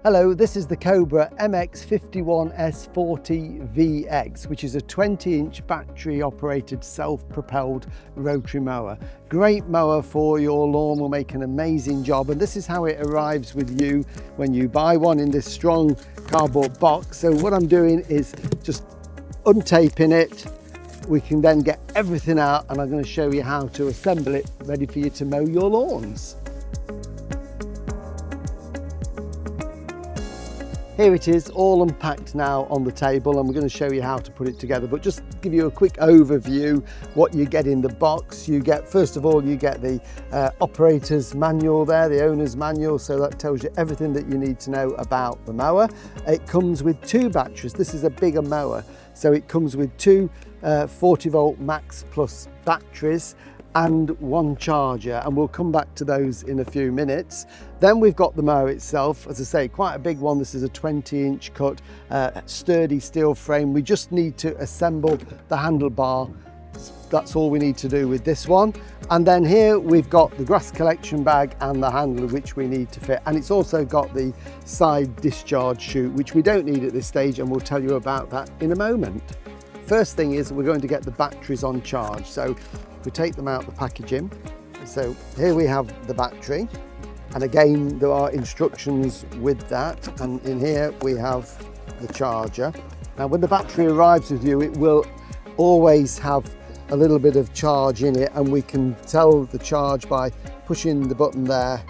Hello, this is the Cobra MX51S40VX, which is a 20-inch battery-operated self-propelled rotary mower. Great mower for your lawn, will make an amazing job, and this is how it arrives with you when you buy one in this strong cardboard box. So what I'm doing is just untaping it. We can then get everything out, and I'm going to show you how to assemble it ready for you to mow your lawns. Here it is, all unpacked now on the table, and we're going to show you how to put it together. But just give you a quick overview what you get in the box. You get, first of all, you get the operator's manual there, the owner's manual, so that tells you everything that you need to know about the mower. It comes with two batteries. This is a bigger mower, so it comes with two 40-volt Max Plus batteries and one charger, and we'll come back to those in a few minutes. Then we've got the mower itself, as I say, quite a big one. This is a 20-inch cut, sturdy steel frame. We just need to assemble the handlebar. That's all we need to do with this one. And then here we've got the grass collection bag and the handle, which we need to fit. And it's also got the side discharge chute, which we don't need at this stage, and we'll tell you about that in a moment. First thing is we're going to get the batteries on charge. So we take them out the packaging. So here we have the battery, and again there are instructions with that, and in here we have the charger. Now when the battery arrives with you, it will always have a little bit of charge in it, and we can tell the charge by pushing the button there,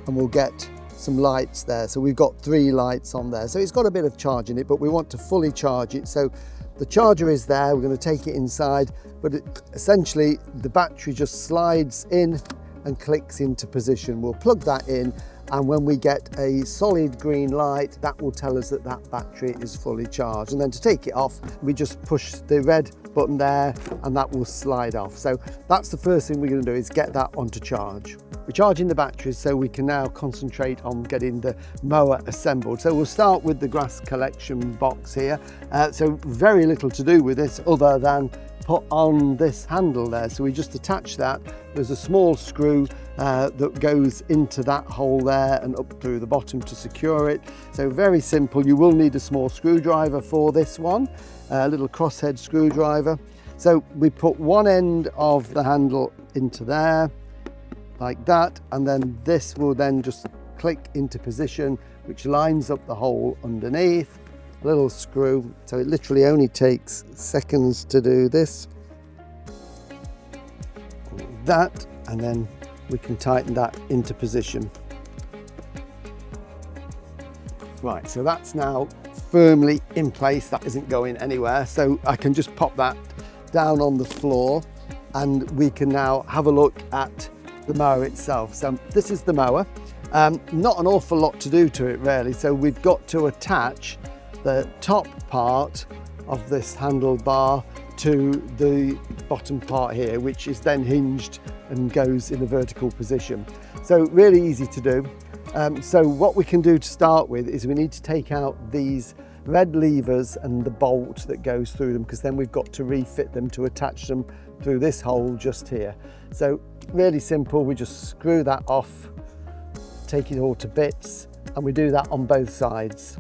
and we'll get some lights there. So we've got 3 lights on there, so it's got a bit of charge in it, but we want to fully charge it. So the charger is there, we're going to take it inside, but essentially the battery just slides in and clicks into position. We'll plug that in, and when we get a solid green light, that will tell us that that battery is fully charged. And then to take it off, we just push the red button there, and that will slide off. So that's the first thing we're going to do, is get that onto charge. We're charging the batteries so we can now concentrate on getting the mower assembled. So we'll start with the grass collection box here. So very little to do with this other than put on this handle there. So we just attach that. There's a small screw that goes into that hole there and up through the bottom to secure it. So very simple. You will need a small screwdriver for this one, a little crosshead screwdriver. So we put one end of the handle into there like that, and then this will then just click into position, which lines up the hole underneath. A little screw, so it literally only takes seconds to do this, that, and then we can tighten that into position. Right, so that's now firmly in place. That isn't going anywhere, so I can just pop that down on the floor, and we can now have a look at the mower itself. So this is the mower. Not an awful lot to do to it really, so we've got to attach the top part of this handlebar to the bottom part here, which is then hinged and goes in a vertical position. So really easy to do. So what we can do to start with is we need to take out these red levers and the bolt that goes through them, because then we've got to refit them to attach them through this hole just here. So really simple, we just screw that off, take it all to bits, and we do that on both sides.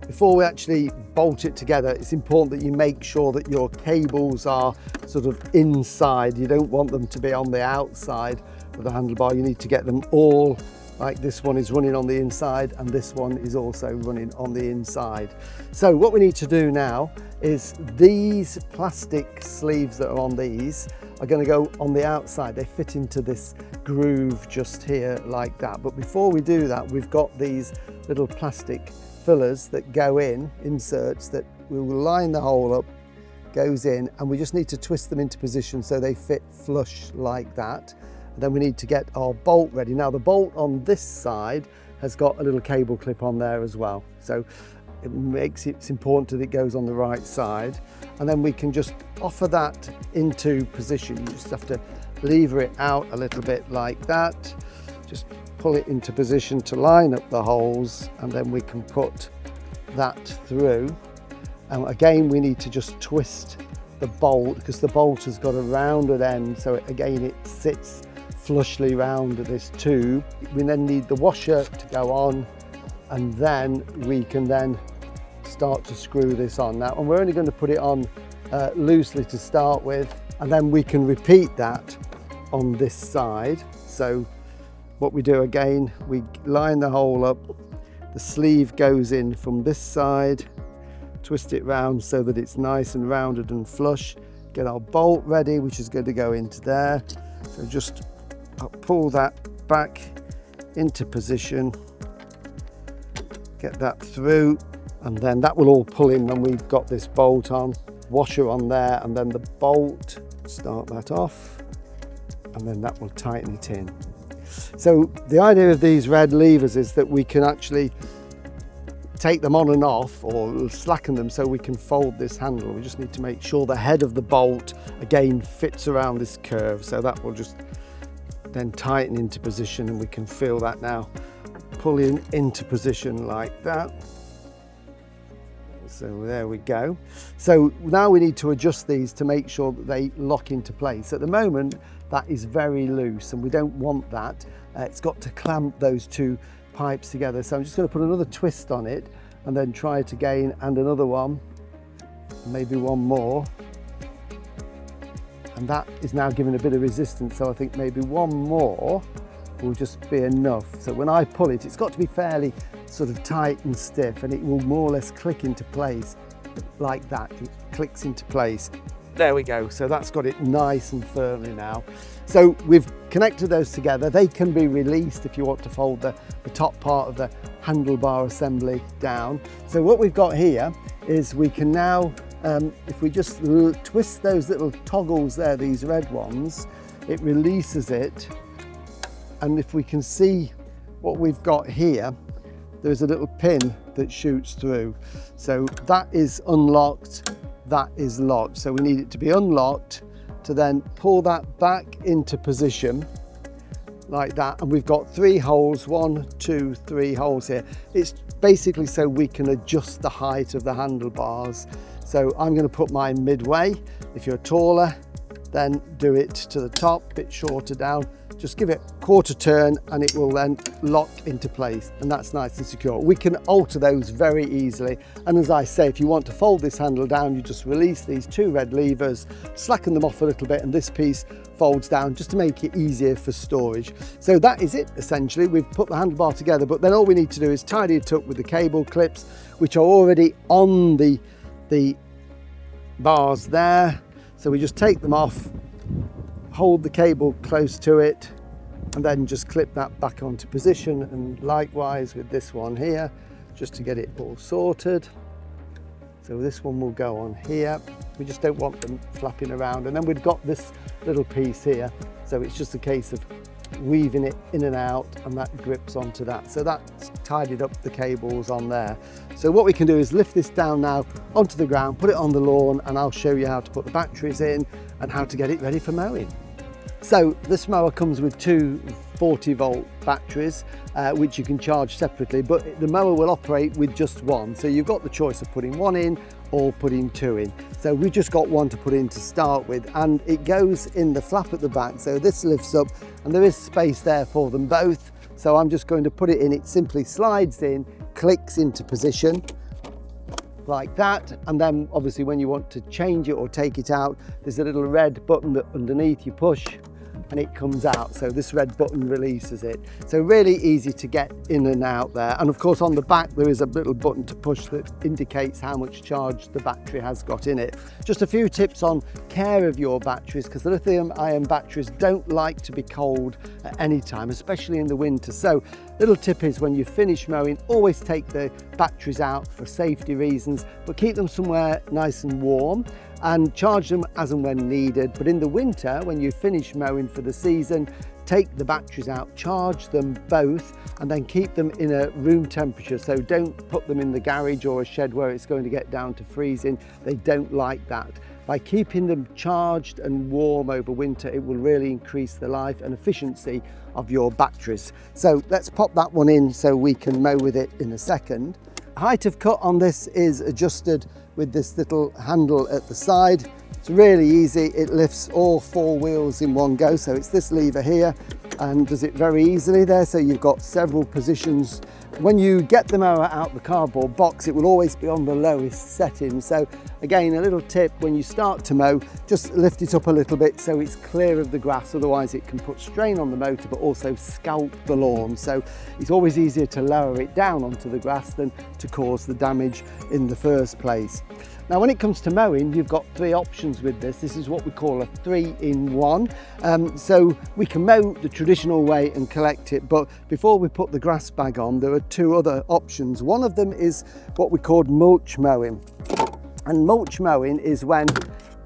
Before we actually bolt it together, it's important that you make sure that your cables are sort of inside. You don't want them to be on the outside of the handlebar. You need to get them all, like this one is running on the inside, and this one is also running on the inside. So what we need to do now is these plastic sleeves that are on these are going to go on the outside. They fit into this groove just here like that. But before we do that, we've got these little plastic fillers that go in, inserts that we will line the hole up, goes in, and we just need to twist them into position so they fit flush like that. And then we need to get our bolt ready. Now the bolt on this side has got a little cable clip on there as well, so it's important that it goes on the right side, and then we can just offer that into position. You just have to lever it out a little bit like that, just pull it into position to line up the holes, and then we can put that through. And again, we need to just twist the bolt, because the bolt has got a rounded end, so again it sits flushly round this tube. We then need the washer to go on, and then we can then start to screw this on. Now, and we're only going to put it on loosely to start with, and then we can repeat that on this side. So what we do again, we line the hole up, the sleeve goes in from this side, twist it round so that it's nice and rounded and flush. Get our bolt ready, which is going to go into there. So just pull that back into position, get that through, and then that will all pull in when we've got this bolt on. Washer on there, and then the bolt, start that off, and then that will tighten it in. So the idea of these red levers is that we can actually take them on and off, or slacken them so we can fold this handle. We just need to make sure the head of the bolt again fits around this curve, so that will just then tighten into position, and we can feel that now pulling into position like that. So there we go. So now we need to adjust these to make sure that they lock into place. At the moment that is very loose, and we don't want that. It's got to clamp those two pipes together. So I'm just going to put another twist on it, and then try it again, and another one, maybe one more, and that is now giving a bit of resistance. So I think maybe one more will just be enough. So when I pull it, it's got to be fairly sort of tight and stiff, and it will more or less click into place like that. It clicks into place. There we go. So that's got it nice and firmly now. So we've connected those together. They can be released if you want to fold the top part of the handlebar assembly down. So what we've got here is we can now, if we just twist those little toggles there, these red ones, it releases it. And if we can see what we've got here, there's a little pin that shoots through. So that is unlocked, that is locked. So we need it to be unlocked to then pull that back into position like that. And we've got 3 holes, 1, 2, 3 holes here. It's basically so we can adjust the height of the handlebars. So I'm going to put mine midway. If you're taller, then do it to the top, a bit shorter down. Just give it a quarter turn, and it will then lock into place, and that's nice and secure. We can alter those very easily, and as I say, if you want to fold this handle down, you just release these 2 red levers, slacken them off a little bit, and this piece folds down just to make it easier for storage. So that is it essentially. We've put the handlebar together, but then all we need to do is tidy it up with the cable clips, which are already on the bars there. So we just take them off, hold the cable close to it, and then just clip that back onto position. And likewise with this one here, just to get it all sorted. So this one will go on here. We just don't want them flapping around. And then we've got this little piece here. So it's just a case of weaving it in and out, and that grips onto that. So that's tidied up the cables on there. So what we can do is lift this down now onto the ground, put it on the lawn, and I'll show you how to put the batteries in and how to get it ready for mowing. So this mower comes with 2 40-volt batteries, which you can charge separately, but the mower will operate with just one. So you've got the choice of putting 1 in or putting 2 in. So we've just got 1 to put in to start with, and it goes in the flap at the back. So this lifts up, and there is space there for them both. So I'm just going to put it in. It simply slides in, clicks into position like that, and then obviously when you want to change it or take it out, there's a little red button that underneath you push, and it comes out. So this red button releases it. So really easy to get in and out there. And of course on the back there is a little button to push that indicates how much charge the battery has got in it. Just a few tips on care of your batteries, because the lithium-ion batteries don't like to be cold at any time, especially in the winter. So little tip is, when you finish mowing, always take the batteries out for safety reasons, but keep them somewhere nice and warm, and charge them as and when needed. But in the winter, when you finish mowing for the season, take the batteries out, charge them both, and then keep them in a room temperature. So don't put them in the garage or a shed where it's going to get down to freezing. They don't like that. By keeping them charged and warm over winter, it will really increase the life and efficiency of your batteries. So let's pop that one in so we can mow with it in a second. Height of cut on this is adjusted with this little handle at the side. It's really easy. It lifts all 4 wheels in one go. So it's this lever here. and does it very easily there. So you've got several positions. When you get the mower out the cardboard box, it will always be on the lowest setting. So again, a little tip, when you start to mow, just lift it up a little bit so it's clear of the grass, otherwise it can put strain on the motor but also scalp the lawn. So it's always easier to lower it down onto the grass than to cause the damage in the first place. Now when it comes to mowing, you've got 3 options with this. This is what we call a 3-in-1. So we can mow the traditional way and collect it, but before we put the grass bag on, there are 2 other options. One of them is what we call mulch mowing. And mulch mowing is when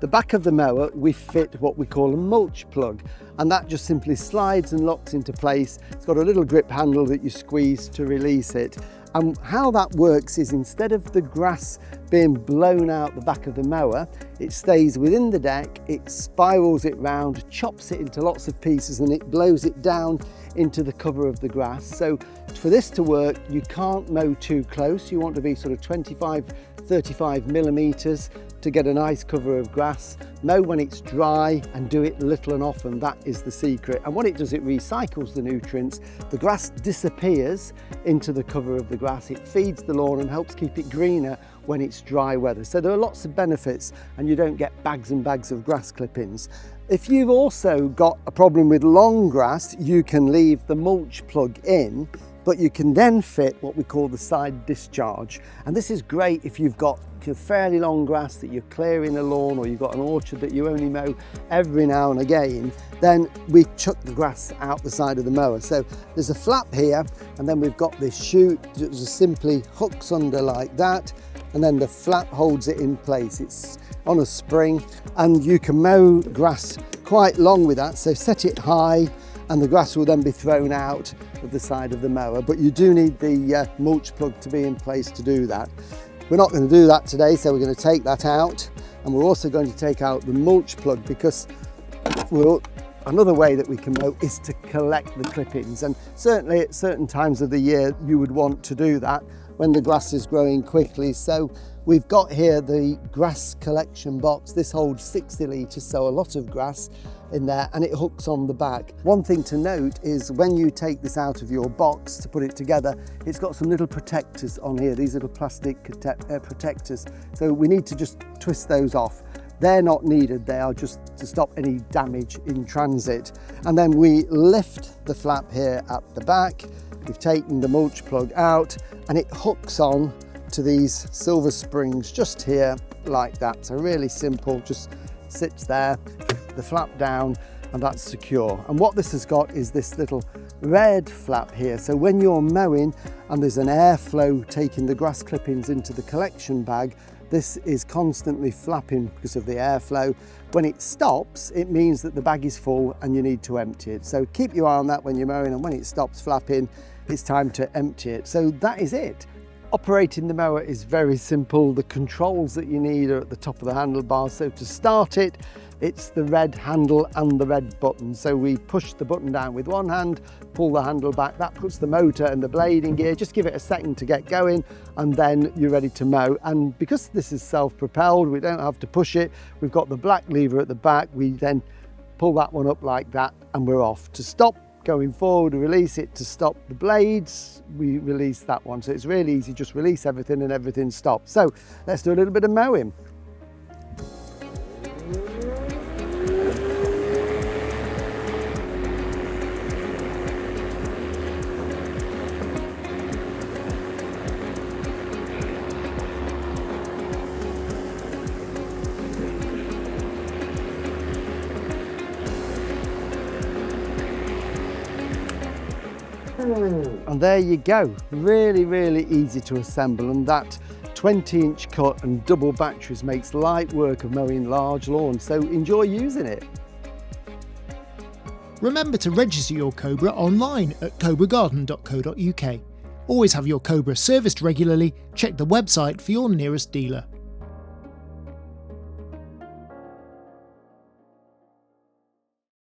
the back of the mower, we fit what we call a mulch plug, and that just simply slides and locks into place. It's got a little grip handle that you squeeze to release it. And how that works is, instead of the grass being blown out the back of the mower, it stays within the deck, it spirals it round, chops it into lots of pieces, and it blows it down into the cover of the grass. So for this to work, you can't mow too close. You want to be sort of 25-35 millimeters to get a nice cover of grass. Mow when it's dry and do it little and often. That is the secret. And what it does, it recycles the nutrients. The grass disappears into the cover of the grass. It feeds the lawn and helps keep it greener when it's dry weather. So there are lots of benefits, and you don't get bags and bags of grass clippings. If you've also got a problem with long grass, you can leave the mulch plug in, but you can then fit what we call the side discharge. And this is great if you've got fairly long grass that you're clearing a lawn, or you've got an orchard that you only mow every now and again. Then we chuck the grass out the side of the mower. So there's a flap here, and then we've got this chute that just simply hooks under like that, and then the flap holds it in place. It's on a spring, and you can mow grass quite long with that. So set it high, and the grass will then be thrown out of the side of the mower. But you do need the mulch plug to be in place to do that. We're not going to do that today, so we're going to take that out, and we're also going to take out the mulch plug, because another way that we can mow is to collect the clippings, and certainly at certain times of the year you would want to do that when the grass is growing quickly. So we've got here the grass collection box. This holds 60 litres, so a lot of grass in there, and it hooks on the back. One thing to note is, when you take this out of your box to put it together, it's got some little protectors on here, these little plastic protectors. So we need to just twist those off. They're not needed, they are just to stop any damage in transit. And then we lift the flap here at the back. We've taken the mulch plug out, and it hooks on to these silver springs just here like that. So really simple, just sits there, the flap down, and that's secure. And what this has got is this little red flap here. So when you're mowing and there's an airflow taking the grass clippings into the collection bag, this is constantly flapping because of the airflow. When it stops, it means that the bag is full and you need to empty it. So keep your eye on that when you're mowing, and when it stops flapping, it's time to empty it. So that is it. Operating the mower is very simple. The controls that you need are at the top of the handlebars. So to start it, it's the red handle and the red button. So we push the button down with one hand, pull the handle back. That puts the motor and the blade in gear. Just give it a second to get going, and then you're ready to mow. And because this is self-propelled, we don't have to push it. We've got the black lever at the back. We then pull that one up like that, and we're off. To stop going forward, release it. To stop the blades, we release that one. So it's really easy, just release everything and everything stops. So let's do a little bit of mowing. And there you go, really easy to assemble, and that 20-inch cut and double batteries makes light work of mowing large lawns, so enjoy using it. Remember to register your Cobra online at cobragarden.co.uk. Always have your Cobra serviced regularly. Check the website for your nearest dealer.